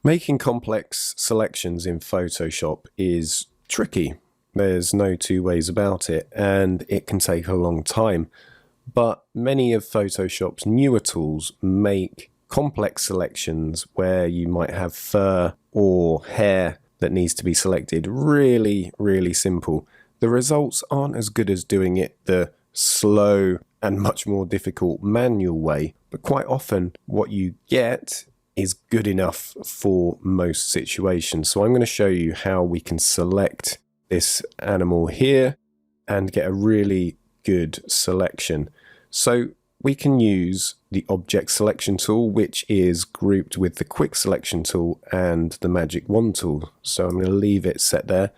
Making complex selections in Photoshop is tricky. There's no two ways about it, and it can take a long time. But many of Photoshop's newer tools make complex selections where you might have fur or hair that needs to be selected really, really simple. The results aren't as good as doing it the slow and much more difficult manual way, but quite often what you get is good enough for most situations. So I'm going to show you how we can select this animal here and get a really good selection. So we can use the object selection tool, which is grouped with the quick selection tool and the magic wand tool. So I'm going to leave it set there.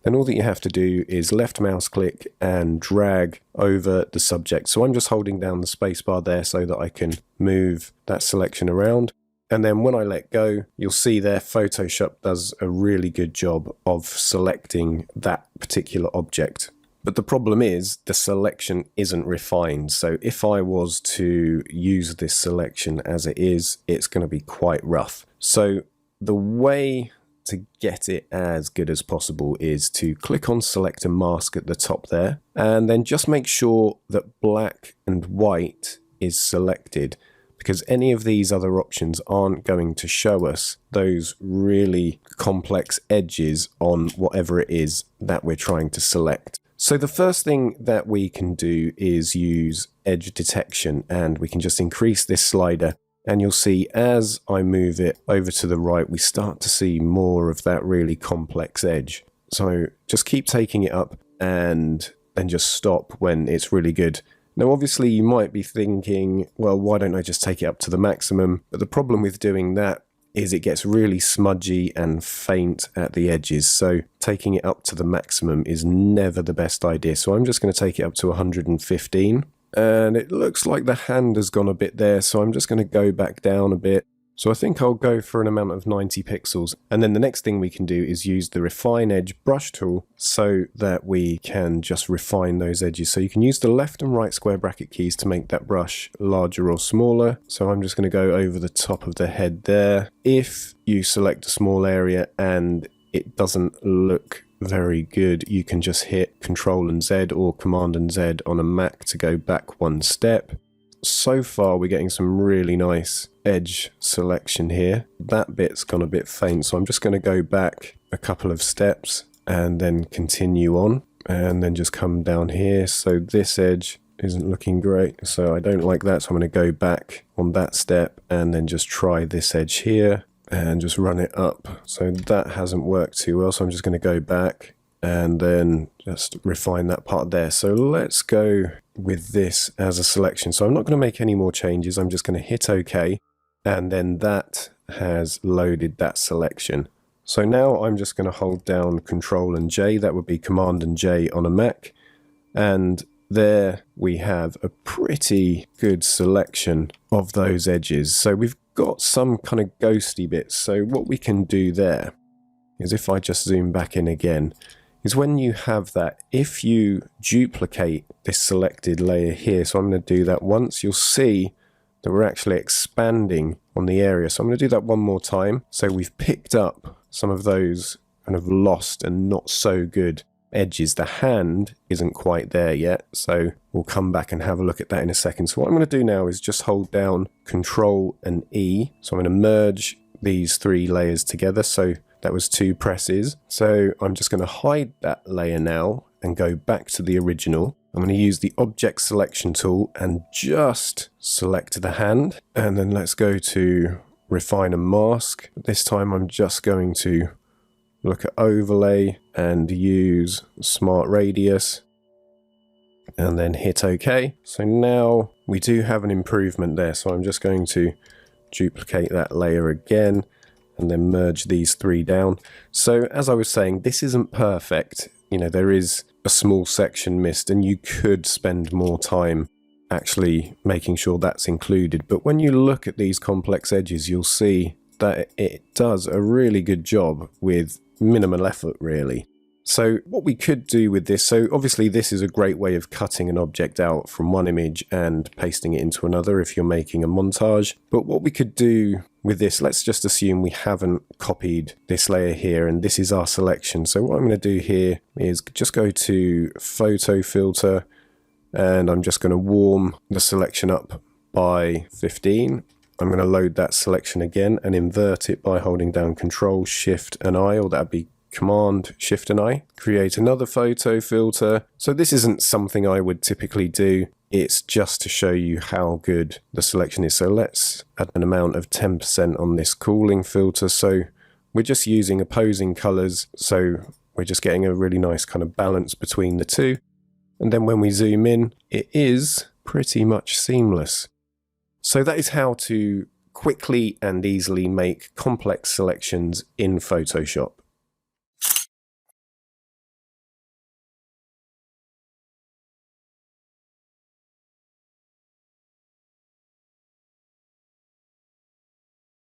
Then all that you have to do is left mouse click and drag over the subject. So I'm just holding down the spacebar there so that I can move that selection around. And then when I let go, you'll see there Photoshop does a really good job of selecting that particular object. But the problem is the selection isn't refined. So if I was to use this selection as it is, it's going to be quite rough. So the way to get it as good as possible is to click on select a mask at the top there, and then just make sure that black and white is selected, because any of these other options aren't going to show us those really complex edges on whatever it is that we're trying to select. So the first thing that we can do is use edge detection, and we can just increase this slider, and you'll see as I move it over to the right, we start to see more of that really complex edge. So just keep taking it up and then just stop when it's really good. Now, obviously, you might be thinking, well, why don't I just take it up to the maximum? But the problem with doing that is it gets really smudgy and faint at the edges. So taking it up to the maximum is never the best idea. So I'm just going to take it up to 115. And it looks like the hand has gone a bit there. So I'm just going to go back down a bit. So I think I'll go for an amount of 90 pixels. And then the next thing we can do is use the Refine Edge brush tool so that we can just refine those edges. So you can use the left and right square bracket keys to make that brush larger or smaller. So I'm just going to go over the top of the head there. If you select a small area and it doesn't look very good, you can just hit Control and Z or Command and Z on a Mac to go back one step. So far we're getting some really nice edge selection here. That bit's gone a bit faint, so I'm just going to go back a couple of steps and then continue on, and then just come down here. So this edge isn't looking great, so I don't like that, so I'm going to go back on that step and then just try this edge here and just run it up. So that hasn't worked too well, so I'm just going to go back and then just refine that part there. So let's go with this as a selection. So I'm not going to make any more changes. I'm just going to hit OK, and then that has loaded that selection. So now I'm just going to hold down Control and J. That would be Command and J on a Mac. And there we have a pretty good selection of those edges. So we've got some kind of ghosty bits. So what we can do there is, if I just zoom back in again, is when you have that, if you duplicate this selected layer here, so I'm going to do that once, you'll see that we're actually expanding on the area. So I'm going to do that one more time. So we've picked up some of those kind of lost and not so good edges. The hand isn't quite there yet, so we'll come back and have a look at that in a second. So what I'm going to do now is just hold down Control and E. So I'm going to merge these three layers together. So that was 2 presses. So I'm just going to hide that layer now and go back to the original. I'm going to use the object selection tool and just select the hand. And then let's go to refine a mask. This time I'm just going to look at overlay and use smart radius and then hit OK. So now we do have an improvement there. So I'm just going to duplicate that layer again and then merge these 3 down. So as I was saying, this isn't perfect. You know, there is a small section missed, and you could spend more time actually making sure that's included. But when you look at these complex edges, you'll see that it does a really good job with minimal effort, really. So what we could do with this, so obviously this is a great way of cutting an object out from one image and pasting it into another if you're making a montage. But what we could do with this, let's just assume we haven't copied this layer here and this is our selection. So what I'm going to do here is just go to Photo Filter, and I'm just going to warm the selection up by 15. I'm going to load that selection again and invert it by holding down Control, Shift and I, or that'd be Command, Shift and I. Create another photo filter. So this isn't something I would typically do. It's just to show you how good the selection is. So let's add an amount of 10% on this cooling filter. So we're just using opposing colors. So we're just getting a really nice kind of balance between the two. And then when we zoom in, it is pretty much seamless. So that is how to quickly and easily make complex selections in Photoshop.